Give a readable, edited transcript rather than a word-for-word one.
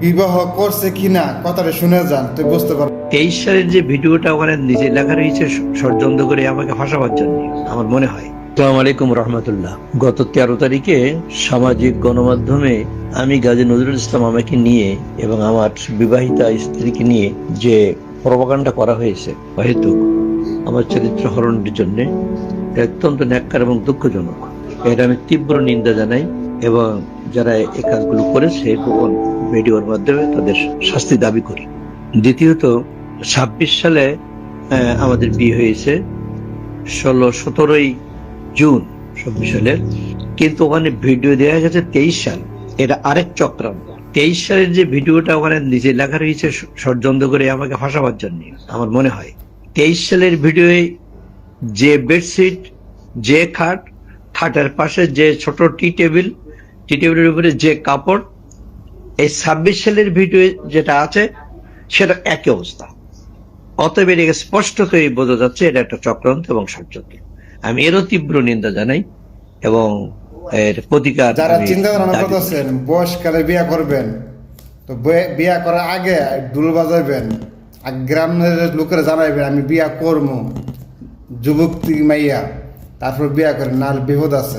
বিবাহ করছে কিনা কথাটা শুনে যান, তুই বুঝতে পারবি। 23 সালের যে ভিডিওটা ওখানে নিজে লেখা রয়েছে ষড়যন্ত্র করে আমাকে ফাঁসাবার জন্য, আমার মনে হয়। আসসালামু আলাইকুম রহমতুল্লাহ। গত 13 তারিখে সামাজিক গণমাধ্যমে আমি গাজী নজরুল ইসলাম আমাকে নিয়ে এবং আমার বিবাহিতা স্ত্রীকে নিয়ে যে প্রপাগান্ডা করা হয়েছে হয়তো আমার চরিত্র হরণের জন্য অত্যন্ত ন্যাক্কার এবং দুঃখজনক। এটা আমি তীব্র নিন্দা জানাই এবং যারা এই কাজগুলো করেছে গোপন ভিডিওর মাধ্যমে তাদের শাস্তি দাবি করি। দ্বিতীয়ত 26 সালে আমাদের বিয়ে হয়েছে 17ই জুন 26 সালের, কিন্তু ওখানে ভিডিও দেওয়া গেছে 23 সাল। এটা আরেক চক্রান্ত। 23 সালের যে ভিডিওটা ওখানে নিজে লেখা রয়েছে ষড়যন্ত্র করে আমাকে ফাঁসাবার জন্য, আমার মনে হয়। 23 সালের ভিডিওয়ে যে বেডশিট, যে খাটের পাশে যে ছোট টি টেবিলের উপরে যে কাপড়, এই 26 সালের ভিডিও যেটা আছে সেটা একই অবস্থা। অতএব এটাকে স্পষ্টতই বোঝা যাচ্ছে এটা একটা চক্রান্ত এবং ষড়যন্ত্র। আমি এরও তীব্র নিন্দা জানাই এবং এর প্রতিকার। যারা চিন্তা ভাবনা করতেছেন বয়সকালে বিয়া করবেন, তো বিয়া করার আগে ডুল বাজাবেন, আর গ্রামের লোকেরা জানাইবেন আমি বিয়া করবো, যুবক মাইয়া, তারপর বিয়া করেন, নাহলে বিপদ আছে।